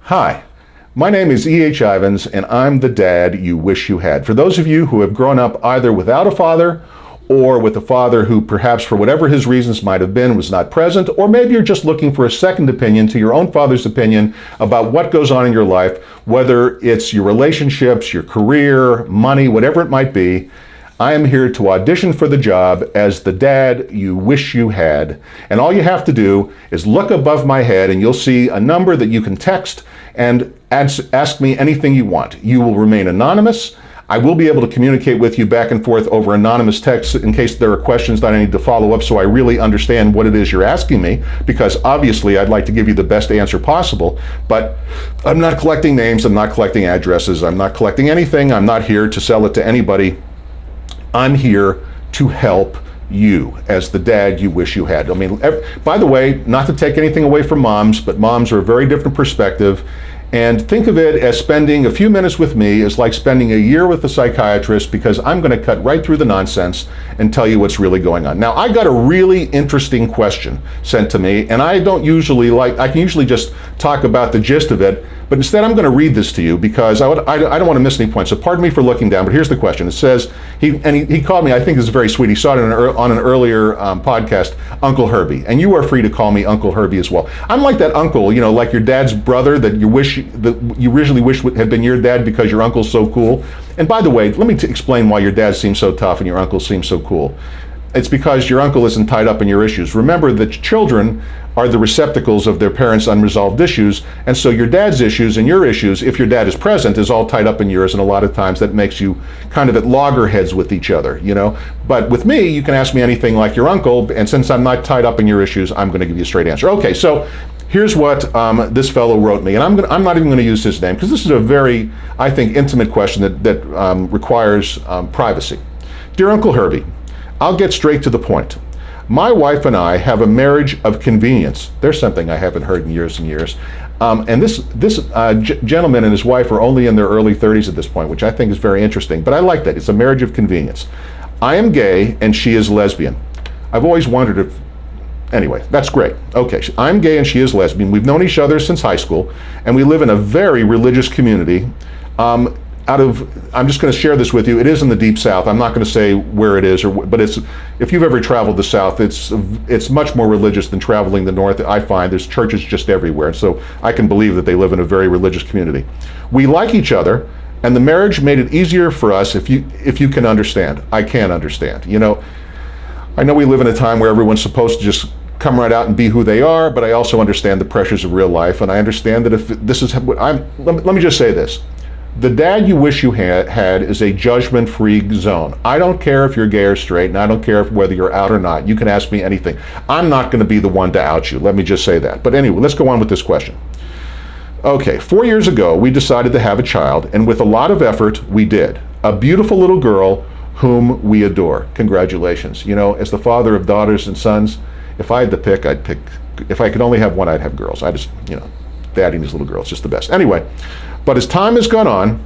Hi, my name is E.H. Ivins, and I'm the dad you wish you had. For those of you who have grown up either without a father or with a father who perhaps for whatever his reasons might have been was not present, or maybe you're just looking for a second opinion to your own father's opinion about what goes on in your life, whether it's your relationships, your career, money, whatever it might be, I am here to audition for the job as the dad you wish you had. And all you have to do is look above my head and you'll see a number that you can text and ask me anything you want. You will remain anonymous. I will be able to communicate with you back and forth over anonymous text in case there are questions that I need to follow up so I really understand what it is you're asking me, because obviously I'd like to give you the best answer possible, but I'm not collecting names, I'm not collecting addresses, I'm not collecting anything, I'm not here to sell it to anybody. I'm here to help you as the dad you wish you had. I mean, by the way, not to take anything away from moms, but moms are a very different perspective. And think of it as spending a few minutes with me is like spending a year with a psychiatrist, because I'm going to cut right through the nonsense and tell you what's really going on. Now, I got a really interesting question sent to me, and I don't usually I can usually just talk about the gist of it, but instead I'm going to read this to you because I don't want to miss any points. So pardon me for looking down, but here's the question. It says, he called me, I think this is very sweet. He saw it on an earlier podcast, Uncle Herbie. And you are free to call me Uncle Herbie as well. I'm like that uncle, you know, like your dad's brother that you originally wish had been your dad because your uncle's so cool. And by the way, let me explain why your dad seems so tough and your uncle seems so cool. It's because your uncle isn't tied up in your issues. Remember that children are the receptacles of their parents' unresolved issues, and so your dad's issues and your issues, if your dad is present, is all tied up in yours, and a lot of times that makes you kind of at loggerheads with each other, you know? But with me, you can ask me anything like your uncle, and since I'm not tied up in your issues, I'm going to give you a straight answer. Okay, so here's what this fellow wrote me, and I'm not even going to use his name, because this is a very, I think, intimate question that requires privacy. Dear Uncle Herbie, I'll get straight to the point. My wife and I have a marriage of convenience. There's something I haven't heard in years and years. And this gentleman and his wife are only in their early 30s at this point, which I think is very interesting. But I like that. It's a marriage of convenience. I am gay and she is lesbian. I've always wondered if... Anyway, that's great. Okay, I'm gay and she is lesbian. We've known each other since high school, and we live in a very religious community. I'm just going to share this with you. It is in the Deep South. I'm not going to say where it is, but if you've ever traveled the South, it's much more religious than traveling the North. I find there's churches just everywhere, so I can believe that they live in a very religious community. We like each other, and the marriage made it easier for us. If you can understand, I can understand. You know, I know we live in a time where everyone's supposed to just come right out and be who they are, but I also understand the pressures of real life, and I understand that if this is let me just say this. The dad you wish you had is a judgment-free zone. I don't care if you're gay or straight, and I don't care whether you're out or not. You can ask me anything. I'm not going to be the one to out you. Let me just say that. But anyway, let's go on with this question. Okay, 4 years ago, we decided to have a child, and with a lot of effort, we did. A beautiful little girl whom we adore. Congratulations. You know, as the father of daughters and sons, if I had to pick, I'd pick. If I could only have one, I'd have girls. I just, you know, daddy and his little girls, just the best. Anyway. But as time has gone on,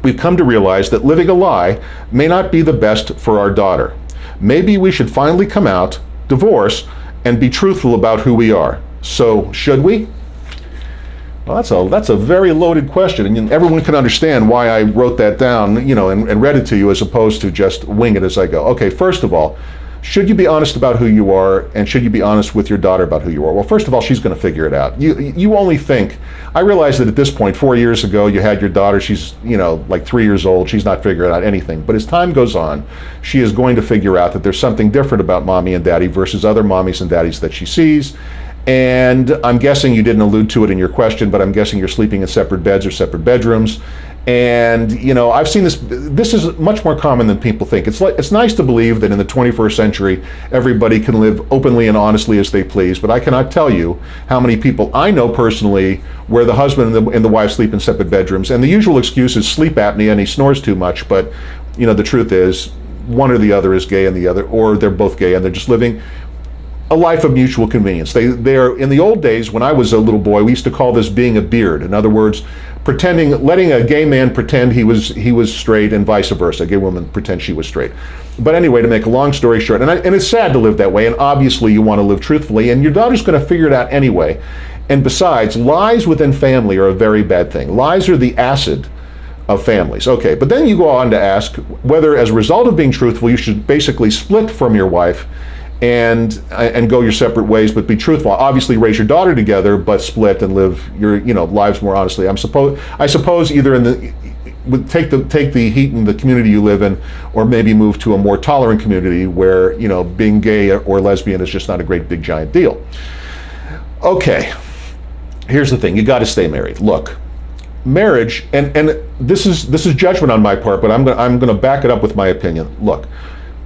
we've come to realize that living a lie may not be the best for our daughter. Maybe we should finally come out, divorce, and be truthful about who we are. So, should we? Well, that's a very loaded question, and everyone can understand why I wrote that down, you know, and read it to you as opposed to just wing it as I go. Okay, first of all, should you be honest about who you are, and should you be honest with your daughter about who you are? Well, first of all, she's going to figure it out. You only think. I realize that at this point, 4 years ago, you had your daughter. She's, you know, like 3 years old. She's not figuring out anything. But as time goes on, she is going to figure out that there's something different about mommy and daddy versus other mommies and daddies that she sees. And I'm guessing you didn't allude to it in your question, but I'm guessing you're sleeping in separate beds or separate bedrooms. And, you know, I've seen this is much more common than people think. It's nice to believe that in the 21st century, everybody can live openly and honestly as they please, but I cannot tell you how many people I know personally where the husband and the wife sleep in separate bedrooms, and the usual excuse is sleep apnea and he snores too much, but, you know, the truth is one or the other is gay and the other, or they're both gay and they're just living a life of mutual convenience. They are, in the old days when I was a little boy, we used to call this being a beard. In other words, letting a gay man pretend he was straight and vice versa. A gay woman pretend she was straight. But anyway, to make a long story short, and it's sad to live that way, and obviously you want to live truthfully, and your daughter's going to figure it out anyway. And besides, lies within family are a very bad thing. Lies are the acid of families. Okay, but then you go on to ask whether, as a result of being truthful, you should basically split from your wife and go your separate ways, but be truthful. Obviously, raise your daughter together, but split and live your lives more honestly. I suppose either take the heat in the community you live in, or maybe move to a more tolerant community where being gay or lesbian is just not a great big giant deal. Okay, here's the thing: you got to stay married. Look, marriage, and this is judgment on my part, but I'm going to back it up with my opinion. Look.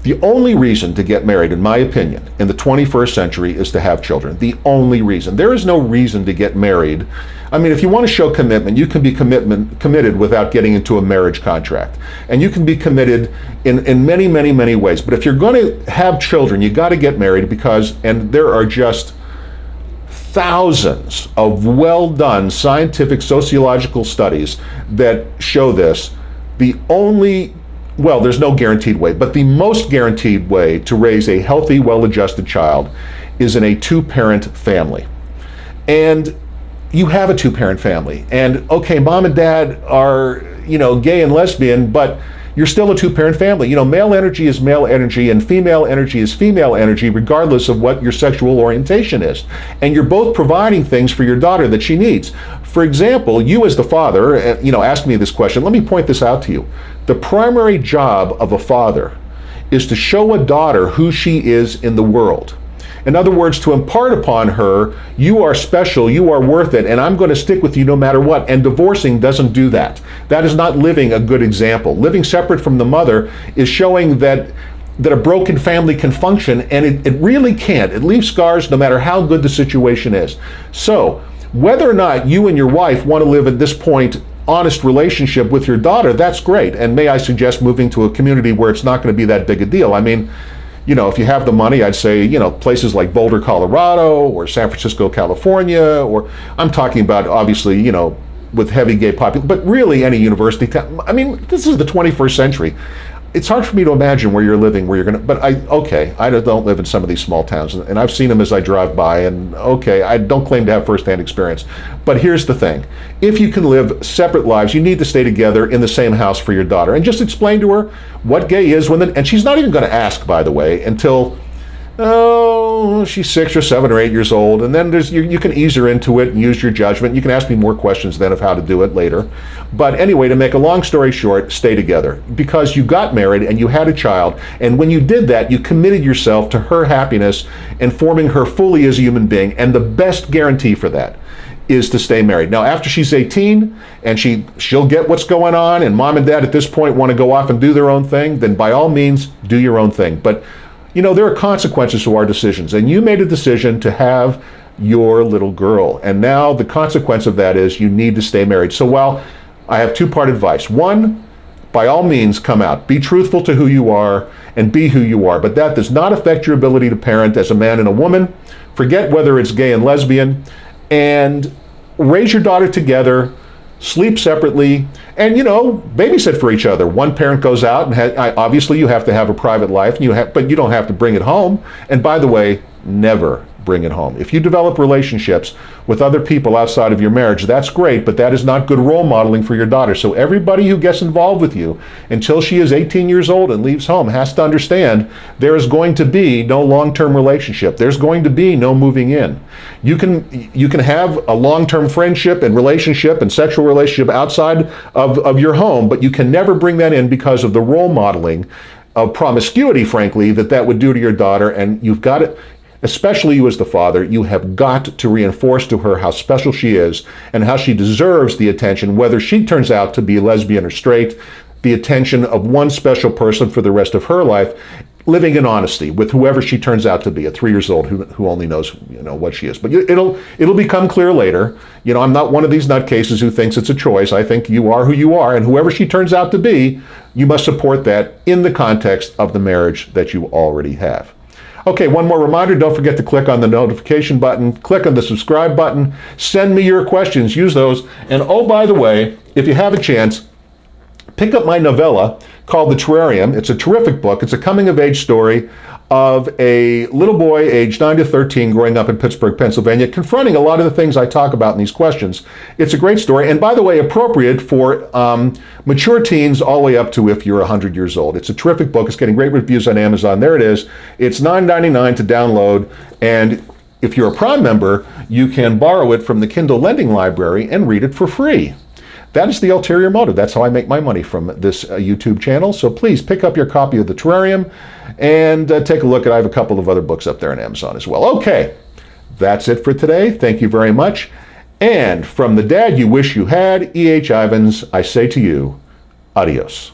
The only reason to get married, in my opinion, in the 21st century is to have children. The only reason. There is no reason to get married. I mean, if you want to show commitment, you can be committed without getting into a marriage contract. And you can be committed in many, many, many ways. But if you're going to have children, you got to get married and there are just thousands of well-done scientific sociological studies that show this. There's no guaranteed way, but the most guaranteed way to raise a healthy, well-adjusted child is in a two-parent family. And you have a two-parent family. And okay, mom and dad are, gay and lesbian, but you're still a two-parent family. Male energy is male energy and female energy is female energy, regardless of what your sexual orientation is. And you're both providing things for your daughter that she needs. For example, you as the father, ask me this question. Let me point this out to you. The primary job of a father is to show a daughter who she is in the world. In other words, to impart upon her, you are special, you are worth it, and I'm going to stick with you no matter what. And divorcing doesn't do that. That is not living a good example. Living separate from the mother is showing that a broken family can function, and it really can't. It leaves scars no matter how good the situation is. So, whether or not you and your wife want to live at this point honest relationship with your daughter, that's great. And may I suggest moving to a community where it's not going to be that big a deal. I mean, if you have the money, I'd say, places like Boulder, Colorado, or San Francisco, California, or I'm talking about, obviously, with heavy gay population, but really any university town. I mean, this is the 21st century. It's hard for me to imagine where you're living, where you're going to, but I don't live in some of these small towns, and I've seen them as I drive by, and I don't claim to have firsthand experience. But here's the thing. If you can live separate lives, you need to stay together in the same house for your daughter, and just explain to her what gay is and she's not even going to ask, by the way, until, she's 6 or 7 or 8 years old, and then you can ease her into it and use your judgment. You can ask me more questions then of how to do it later. But anyway, to make a long story short, stay together, because you got married and you had a child, and when you did that, you committed yourself to her happiness and forming her fully as a human being, and the best guarantee for that is to stay married. Now, after she's 18 and she'll get what's going on, and mom and dad at this point want to go off and do their own thing, then by all means, do your own thing. But there are consequences to our decisions, and you made a decision to have your little girl, and now the consequence of that is you need to stay married. So while I have two-part advice. One, by all means, come out. Be truthful to who you are and be who you are, but that does not affect your ability to parent as a man and a woman. Forget whether it's gay and lesbian, and raise your daughter together, sleep separately, and babysit for each other. One parent goes out, and obviously you have to have a private life, but you don't have to bring it home. And by the way, never bring it home. If you develop relationships with other people outside of your marriage, that's great, but that is not good role modeling for your daughter. So everybody who gets involved with you until she is 18 years old and leaves home has to understand there is going to be no long-term relationship. There's going to be no moving in. You can have a long-term friendship and relationship and sexual relationship outside of your home, but you can never bring that in because of the role modeling of promiscuity, frankly, that would do to your daughter. And you've got to, especially you as the father, you have got to reinforce to her how special she is and how she deserves the attention, whether she turns out to be lesbian or straight, the attention of one special person for the rest of her life, living in honesty with whoever she turns out to be, at 3 years old who only knows what she is. But it'll become clear later. I'm not one of these nutcases who thinks it's a choice. I think you are who you are, and whoever she turns out to be, you must support that in the context of the marriage that you already have. Okay, one more reminder, don't forget to click on the notification button, click on the subscribe button, send me your questions, use those. And oh, by the way, if you have a chance, pick up my novella called The Terrarium. It's a terrific book. It's a coming-of-age story. of a little boy aged 9 to 13 growing up in Pittsburgh, Pennsylvania, confronting a lot of the things I talk about in these questions. It's a great story, and by the way, appropriate for mature teens all the way up to if you're 100 years old. It's a terrific book. It's getting great reviews on Amazon. There it is. It's $9.99 to download, and if you're a Prime member, you can borrow it from the Kindle Lending Library and read it for free. That is the ulterior motive. That's how I make my money from this YouTube channel. So please pick up your copy of The Terrarium and take a look. I have a couple of other books up there on Amazon as well. Okay, that's it for today. Thank you very much. And from the dad you wish you had, E.H. Ivins, I say to you, adios.